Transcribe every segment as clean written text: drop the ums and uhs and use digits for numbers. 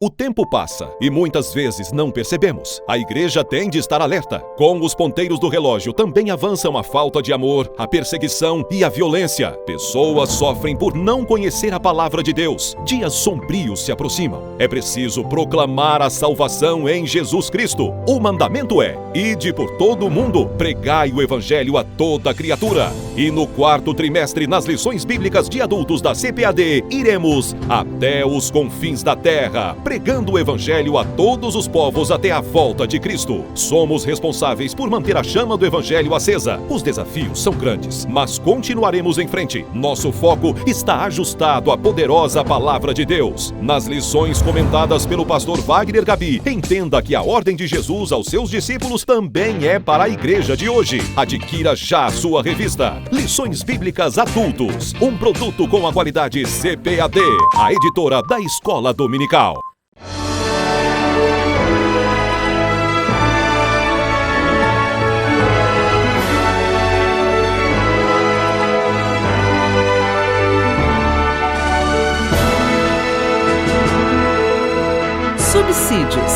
O tempo passa e muitas vezes não percebemos. A igreja tem de estar alerta. Com os ponteiros do relógio também avançam a falta de amor, a perseguição e a violência. Pessoas sofrem por não conhecer a palavra de Deus. Dias sombrios se aproximam. É preciso proclamar a salvação em Jesus Cristo. O mandamento é: ide por todo o mundo, pregai o evangelho a toda criatura. E no quarto trimestre, nas lições bíblicas de adultos da CPAD, iremos até os confins da terra, pregando o evangelho a todos os povos até a volta de Cristo. Somos responsáveis por manter a chama do evangelho acesa. Os desafios são grandes, mas continuaremos em frente. Nosso foco está ajustado à poderosa palavra de Deus. Nas lições comentadas pelo pastor Wagner Gabi, entenda que a ordem de Jesus aos seus discípulos também é para a igreja de hoje. Adquira já a sua revista Lições Bíblicas Adultos, um produto com a qualidade CPAD, a editora da Escola Dominical. Subsídios.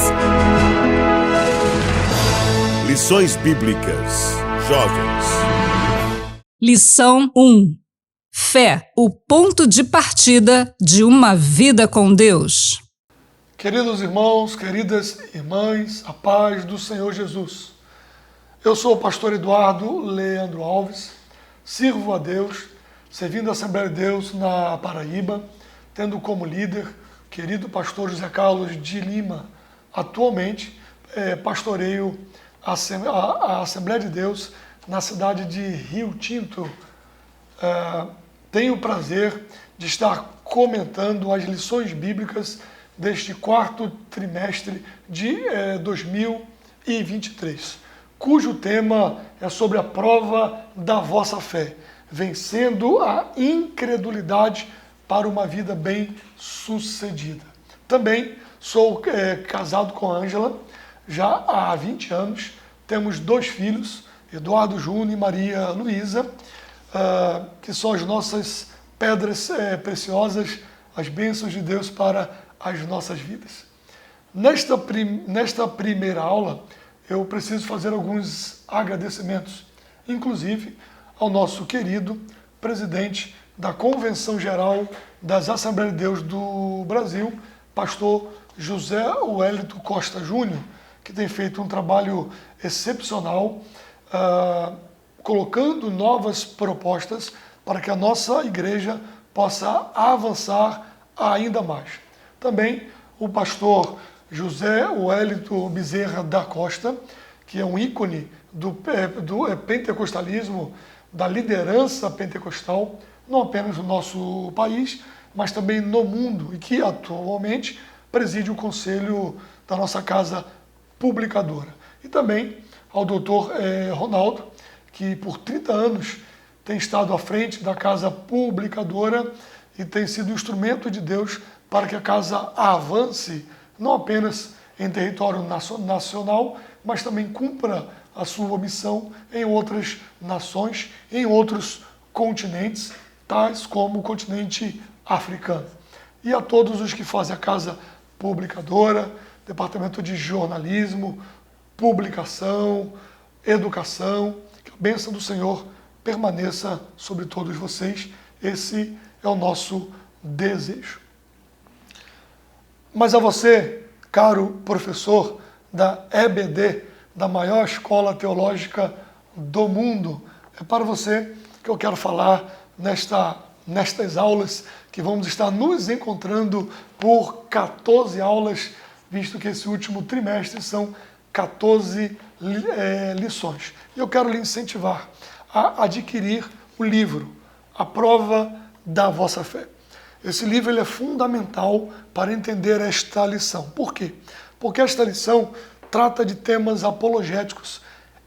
Lições Bíblicas Jovens. Lição 1. Fé, o ponto de partida de uma vida com Deus. Queridos irmãos, queridas irmãs, a paz do Senhor Jesus. Eu sou o pastor Eduardo Leandro Alves, sirvo a Deus, servindo a Assembleia de Deus na Paraíba, tendo como líder o querido pastor José Carlos de Lima. Atualmente, pastoreio a Assembleia de Deus na cidade de Rio Tinto. Tenho o prazer de estar comentando as lições bíblicas deste quarto trimestre de 2023, cujo tema é sobre a prova da vossa fé, vencendo a incredulidade para uma vida bem-sucedida. Também sou casado com a Ângela, já há 20 anos, temos 2 filhos, Eduardo Júnior e Maria Luísa, que são as nossas pedras preciosas, as bênçãos de Deus para as nossas vidas. Nesta primeira aula, eu preciso fazer alguns agradecimentos, inclusive ao nosso querido presidente da Convenção Geral das Assembleias de Deus do Brasil, pastor José Wellington Costa Júnior, que tem feito um trabalho excepcional, colocando novas propostas para que a nossa igreja possa avançar ainda mais. Também o pastor José Wellington Bezerra da Costa, que é um ícone do pentecostalismo, da liderança pentecostal, não apenas no nosso país, mas também no mundo, e que atualmente preside o conselho da nossa casa publicadora. E também ao doutor Ronaldo, que por 30 anos tem estado à frente da casa publicadora e tem sido instrumento de Deus para que a casa avance, não apenas em território nacional, mas também cumpra a sua missão em outras nações, em outros continentes, tais como o continente africano. E a todos os que fazem a casa publicadora, departamento de jornalismo, publicação, educação, que a bênção do Senhor permaneça sobre todos vocês. Esse é o nosso desejo. Mas a você, caro professor da EBD, da maior escola teológica do mundo, é para você que eu quero falar nestas aulas, que vamos estar nos encontrando por 14 aulas, visto que esse último trimestre são 14 lições. E eu quero lhe incentivar a adquirir o livro, A Prova da Vossa Fé. Esse livro ele é fundamental para entender esta lição. Por quê? Porque esta lição trata de temas apologéticos,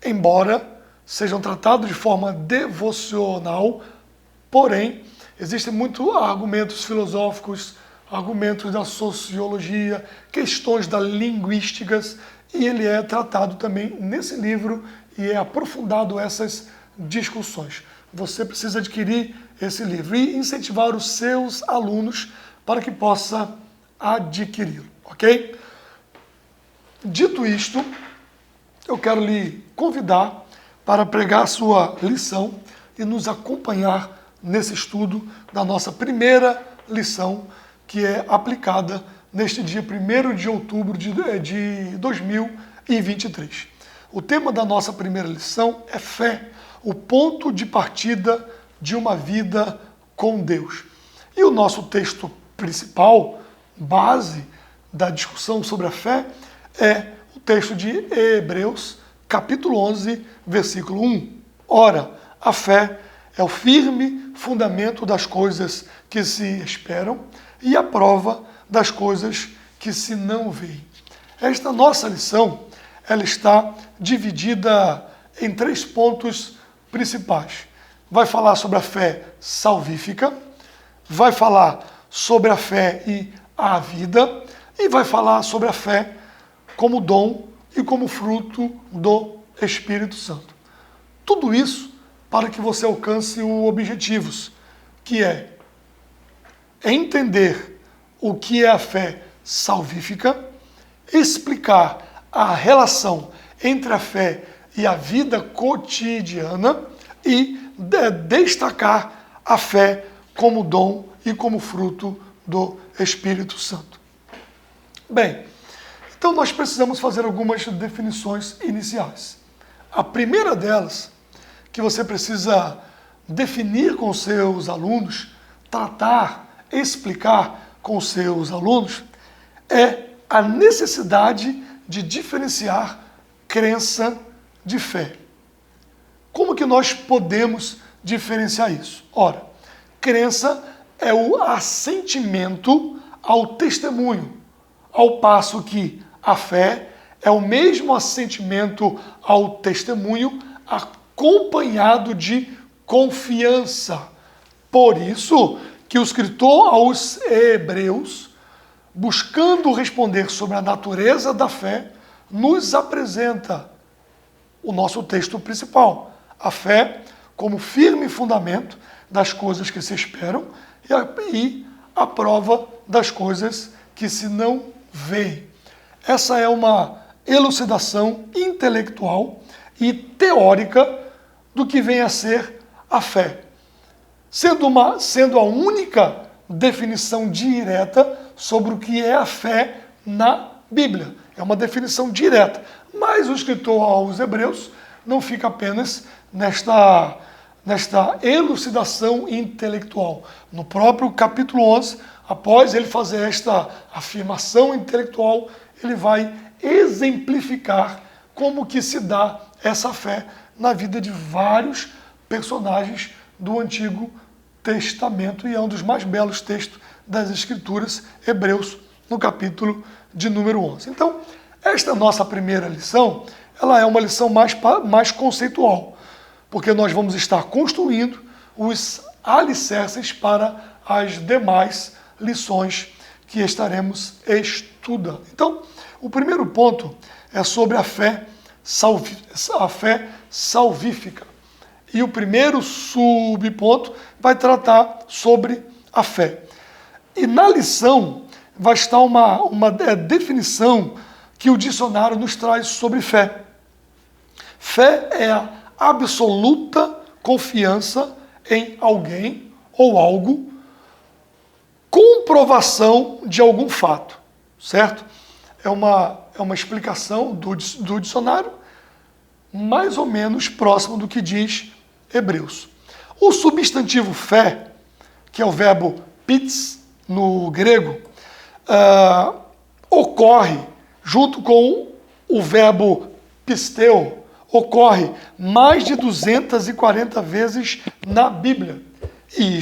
embora sejam tratados de forma devocional, porém, existem muitos argumentos filosóficos, argumentos da sociologia, questões da linguísticas, e ele é tratado também nesse livro e é aprofundado essas discussões. Você precisa adquirir esse livro e incentivar os seus alunos para que possa adquiri-lo. ok? Dito isto, eu quero lhe convidar para pregar a sua lição e nos acompanhar nesse estudo da nossa primeira lição, que é aplicada neste dia 1º de outubro de 2023. O tema da nossa primeira lição é fé, o ponto de partida de uma vida com Deus. E o nosso texto principal, base da discussão sobre a fé, é o texto de Hebreus, capítulo 11, versículo 1. Ora, a fé é o firme fundamento das coisas que se esperam e a prova das coisas que se não veem. Esta nossa lição, ela está dividida em 3 pontos principais. Vai falar sobre a fé salvífica, vai falar sobre a fé e a vida, e vai falar sobre a fé como dom e como fruto do Espírito Santo. Tudo isso para que você alcance o objetivos, que é entender o que é a fé salvífica, explicar a relação entre a fé e a vida cotidiana e destacar a fé como dom e como fruto do Espírito Santo. Bem, então nós precisamos fazer algumas definições iniciais. A primeira delas, que você precisa definir com seus alunos, tratar, explicar com seus alunos, é a necessidade de diferenciar crença de fé. Como que nós podemos diferenciar isso? Ora, crença é o assentimento ao testemunho, ao passo que a fé é o mesmo assentimento ao testemunho acompanhado de confiança. Por isso que o escritor aos Hebreus, buscando responder sobre a natureza da fé, nos apresenta o nosso texto principal. A fé como firme fundamento das coisas que se esperam e a prova das coisas que se não veem. Essa é uma elucidação intelectual e teórica do que vem a ser a fé, sendo a única definição direta sobre o que é a fé na Bíblia. É uma definição direta, mas o escritor aos Hebreus não fica apenas nesta elucidação intelectual. No próprio capítulo 11, após ele fazer esta afirmação intelectual, ele vai exemplificar como que se dá essa fé na vida de vários personagens do Antigo Testamento, e é um dos mais belos textos das Escrituras, Hebreus, no capítulo de número 11. Então, esta nossa primeira lição, ela é uma lição mais conceitual, porque nós vamos estar construindo os alicerces para as demais lições que estaremos estudando. Então, o primeiro ponto é sobre a fé salvífica. E o primeiro subponto vai tratar sobre a fé. E na lição vai estar uma definição que o dicionário nos traz sobre fé. Fé é a absoluta confiança em alguém ou algo, comprovação de algum fato, certo? É uma explicação do dicionário mais ou menos próximo do que diz Hebreus. O substantivo fé, que é o verbo pis no grego, ocorre junto com o verbo pisteu, ocorre mais de 240 vezes na Bíblia. E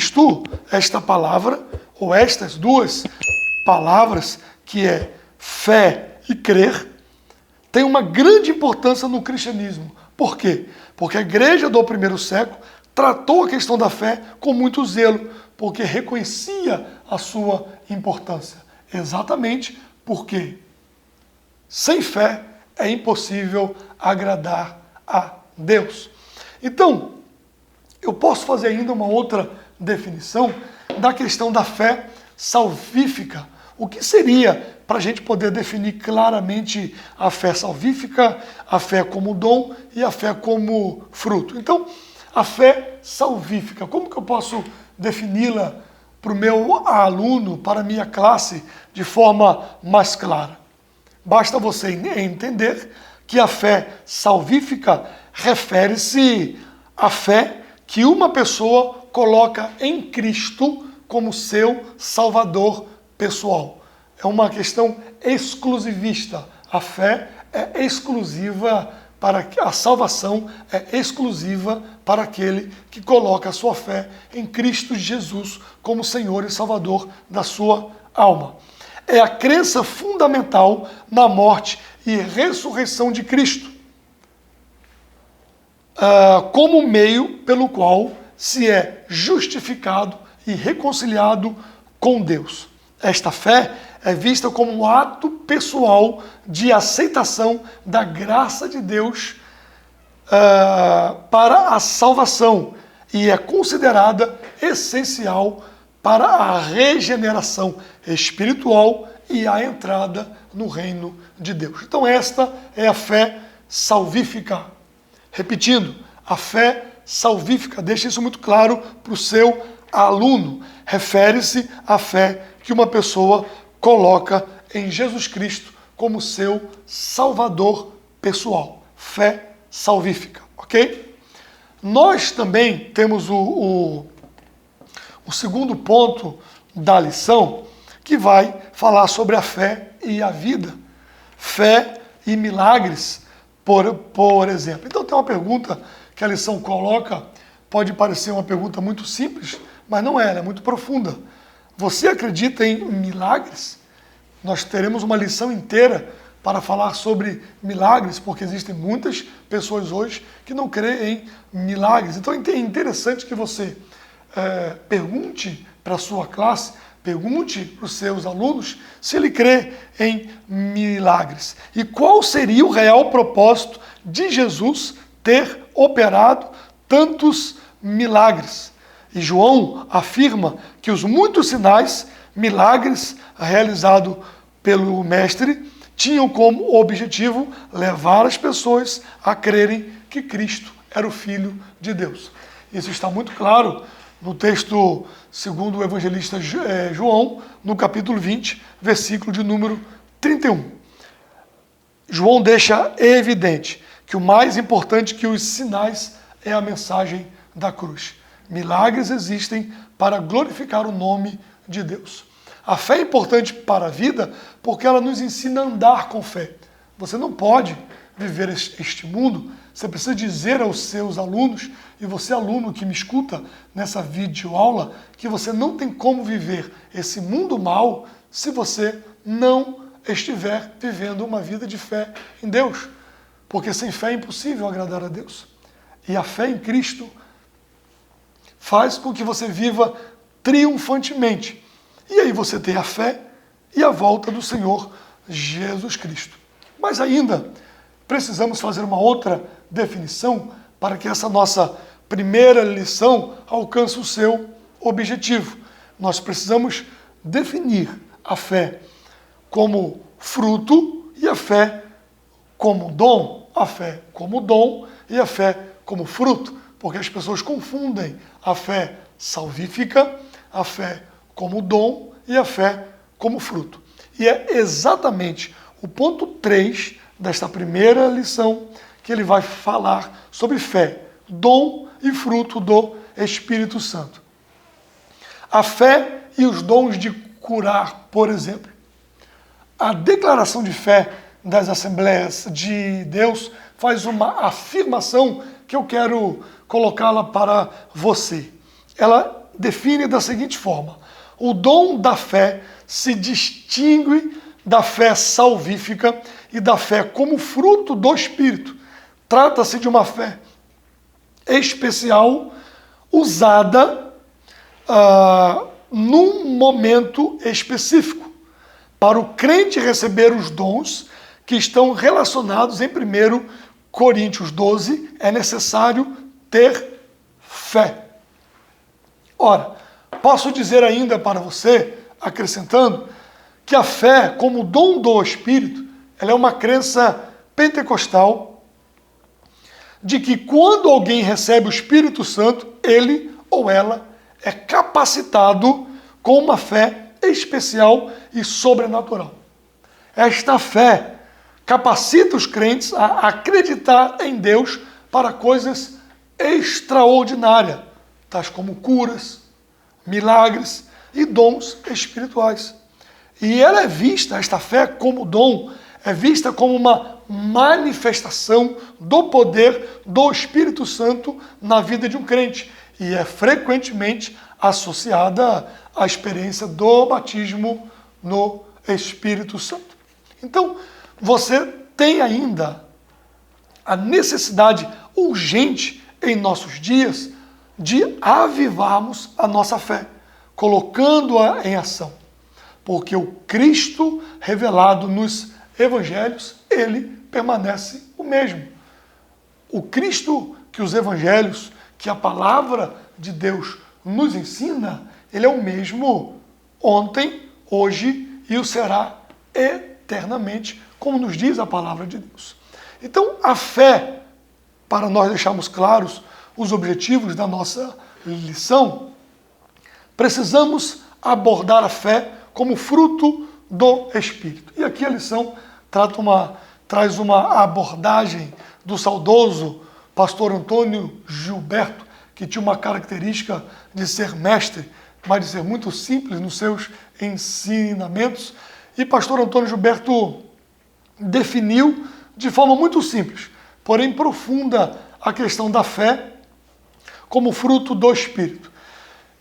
esta palavra, ou estas duas palavras, que é fé e crer, tem uma grande importância no cristianismo. Por quê? Porque a igreja do primeiro século tratou a questão da fé com muito zelo, porque reconhecia a sua importância. Exatamente porque sem fé é impossível agradar a Deus. Então, eu posso fazer ainda uma outra definição da questão da fé salvífica, o que seria para a gente poder definir claramente a fé salvífica, a fé como dom e a fé como fruto? Então, a fé salvífica, como que eu posso defini-la para o meu aluno, para a minha classe, de forma mais clara? Basta você entender que a fé salvífica refere-se à fé que uma pessoa coloca em Cristo como seu Salvador pessoal. É uma questão exclusivista. A fé é exclusiva para a salvação, é exclusiva para aquele que coloca a sua fé em Cristo Jesus como Senhor e Salvador da sua alma. É a crença fundamental na morte e ressurreição de Cristo, como meio pelo qual se é justificado e reconciliado com Deus. Esta fé é vista como um ato pessoal de aceitação da graça de Deus para a salvação e é considerada essencial para a regeneração espiritual e a entrada no reino de Deus. Então esta é a fé salvífica. Repetindo, a fé salvífica, deixa isso muito claro para o seu aluno. Refere-se à fé que uma pessoa coloca em Jesus Cristo como seu Salvador pessoal. Fé salvífica, ok? Nós também temos o segundo ponto da lição, que vai falar sobre a fé e a vida. Fé e milagres, por exemplo. Então tem uma pergunta que a lição coloca, pode parecer uma pergunta muito simples, mas não é, ela é muito profunda. Você acredita em milagres? Nós teremos uma lição inteira para falar sobre milagres, porque existem muitas pessoas hoje que não creem em milagres. Então é interessante que você pergunte para a sua classe, pergunte para os seus alunos se ele crê em milagres. E qual seria o real propósito de Jesus ter operado tantos milagres? E João afirma que os muitos sinais, milagres realizados pelo Mestre, tinham como objetivo levar as pessoas a crerem que Cristo era o Filho de Deus. Isso está muito claro no texto segundo o evangelista João, no capítulo 20, versículo de número 31. João deixa evidente que o mais importante que os sinais é a mensagem da cruz. Milagres existem para glorificar o nome de Deus. A fé é importante para a vida porque ela nos ensina a andar com fé. Você não pode viver este mundo, você precisa dizer aos seus alunos, e você aluno que me escuta nessa videoaula, que você não tem como viver esse mundo mal se você não estiver vivendo uma vida de fé em Deus. Porque sem fé é impossível agradar a Deus. E a fé em Cristo faz com que você viva triunfantemente. E aí você tem a fé e a volta do Senhor Jesus Cristo. Mas ainda precisamos fazer uma outra definição para que essa nossa primeira lição alcance o seu objetivo. Nós precisamos definir a fé como fruto e a fé como dom. A fé como dom e a fé como fruto, porque as pessoas confundem a fé salvífica, a fé como dom e a fé como fruto. E é exatamente o ponto 3 desta primeira lição que ele vai falar sobre fé, dom e fruto do Espírito Santo. A fé e os dons de curar, por exemplo. A declaração de fé das Assembleias de Deus faz uma afirmação que eu quero colocá-la para você. Ela define da seguinte forma: o dom da fé se distingue da fé salvífica e da fé como fruto do Espírito. Trata-se de uma fé especial, usada num momento específico, para o crente receber os dons que estão relacionados em 1 Coríntios 12, é necessário ter fé. Ora, posso dizer ainda para você, acrescentando, que a fé, como dom do Espírito, ela é uma crença pentecostal de que quando alguém recebe o Espírito Santo, ele ou ela é capacitado com uma fé especial e sobrenatural. Esta fé capacita os crentes a acreditar em Deus para coisas extraordinárias, tais como curas, milagres e dons espirituais. E ela é vista, esta fé como dom, é vista como uma manifestação do poder do Espírito Santo na vida de um crente. E é frequentemente associada à experiência do batismo no Espírito Santo. Então, você tem ainda a necessidade urgente em nossos dias de avivarmos a nossa fé, colocando-a em ação. Porque o Cristo revelado nos evangelhos, ele permanece o mesmo. O Cristo que os evangelhos, que a palavra de Deus nos ensina, ele é o mesmo ontem, hoje e o será eternamente, como nos diz a palavra de Deus. Então, a fé, para nós deixarmos claros os objetivos da nossa lição, precisamos abordar a fé como fruto do Espírito. E aqui a lição traz uma abordagem do saudoso pastor Antônio Gilberto, que tinha uma característica de ser mestre, mas de ser muito simples nos seus ensinamentos. E pastor Antônio Gilberto definiu de forma muito simples, porém profunda, a questão da fé como fruto do Espírito.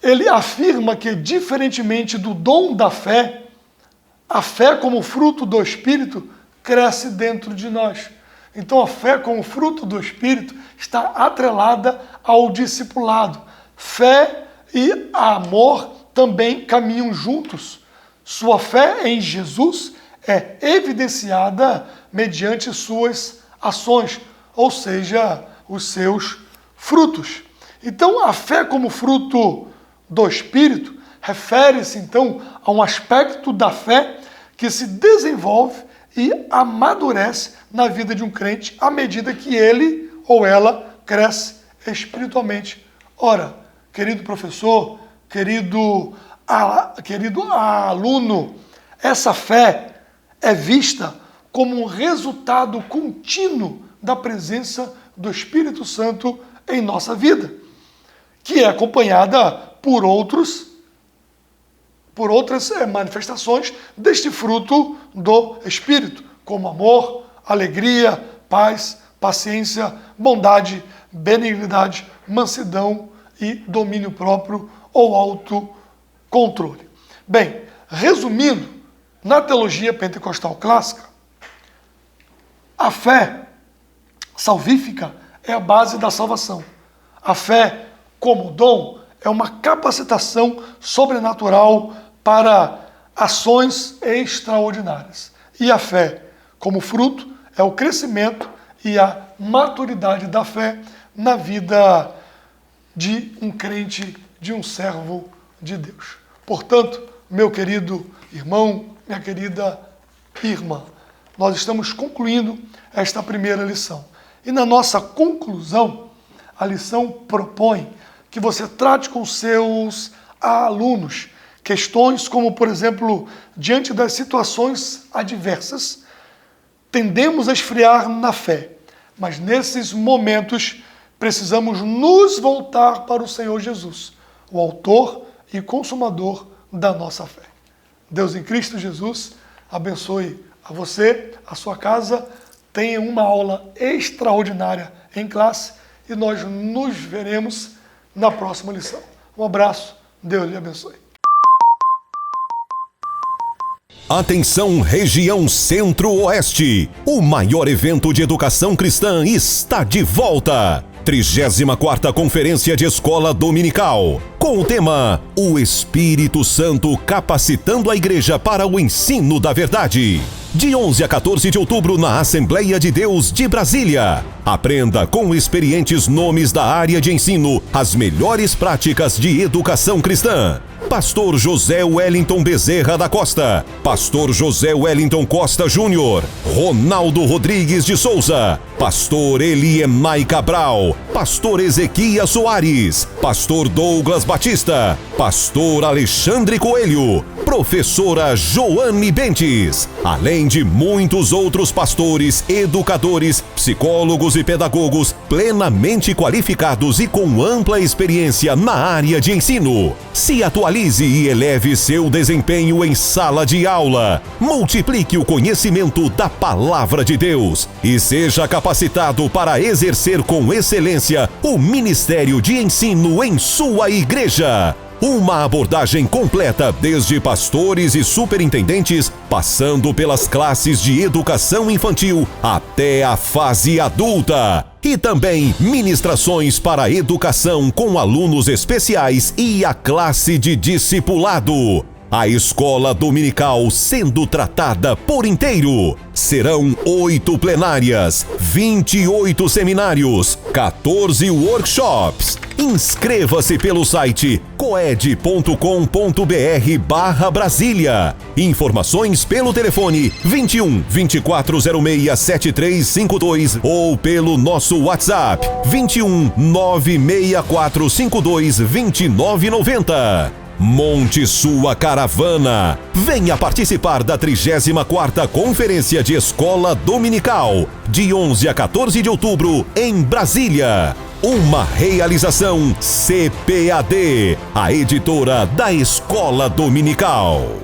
Ele afirma que, diferentemente do dom da fé, a fé como fruto do Espírito cresce dentro de nós. Então a fé como fruto do Espírito está atrelada ao discipulado. Fé e amor também caminham juntos. Sua fé em Jesus é evidenciada mediante suas ações, ou seja, os seus frutos. Então a fé como fruto do Espírito refere-se então a um aspecto da fé que se desenvolve e amadurece na vida de um crente à medida que ele ou ela cresce espiritualmente. Ora, querido professor, querido aluno, essa fé é vista como um resultado contínuo da presença do Espírito Santo em nossa vida, que é acompanhada por outras manifestações deste fruto do Espírito, como amor, alegria, paz, paciência, bondade, benignidade, mansidão e domínio próprio ou autocontrole. Bem, resumindo, na teologia pentecostal clássica, a fé salvífica é a base da salvação. A fé, como dom, é uma capacitação sobrenatural para ações extraordinárias. E a fé, como fruto, é o crescimento e a maturidade da fé na vida de um crente, de um servo de Deus. Portanto, meu querido irmão, minha querida irmã, nós estamos concluindo esta primeira lição. E na nossa conclusão, a lição propõe que você trate com seus alunos questões como, por exemplo, diante das situações adversas, tendemos a esfriar na fé, mas nesses momentos precisamos nos voltar para o Senhor Jesus, o autor e consumador da nossa fé. Deus em Cristo Jesus abençoe a você, a sua casa, tenha uma aula extraordinária em classe e nós nos veremos na próxima lição. Um abraço, Deus lhe abençoe. Atenção, região Centro-Oeste. O maior evento de educação cristã está de volta. 34ª Conferência de Escola Dominical. Com o tema O Espírito Santo capacitando a Igreja para o ensino da verdade. De 11 a 14 de outubro na Assembleia de Deus de Brasília. Aprenda com experientes nomes da área de ensino as melhores práticas de educação cristã. Pastor José Wellington Bezerra da Costa, Pastor José Wellington Costa Júnior, Ronaldo Rodrigues de Souza, Pastor Eliemai Cabral, Pastor Ezequias Soares, Pastor Douglas Batista, Pastor Alexandre Coelho, Professora Joane Bentes, além de muitos outros pastores, educadores, psicólogos e pedagogos plenamente qualificados e com ampla experiência na área de ensino. Se atualize e eleve seu desempenho em sala de aula. Multiplique o conhecimento da Palavra de Deus e seja capacitado para exercer com excelência o ministério de ensino em sua igreja. Uma abordagem completa desde pastores e superintendentes, passando pelas classes de educação infantil até a fase adulta. E também ministrações para educação com alunos especiais e a classe de discipulado. A escola dominical sendo tratada por inteiro. Serão 8 plenárias, 28 seminários, 14 workshops. Inscreva-se pelo site coed.com.br/Brasília. Informações pelo telefone 21 2406 7352 ou pelo nosso WhatsApp 21 96452 2990. Monte sua caravana. Venha participar da 34ª Conferência de Escola Dominical, de 11 a 14 de outubro, em Brasília. Uma realização CPAD, a editora da Escola Dominical.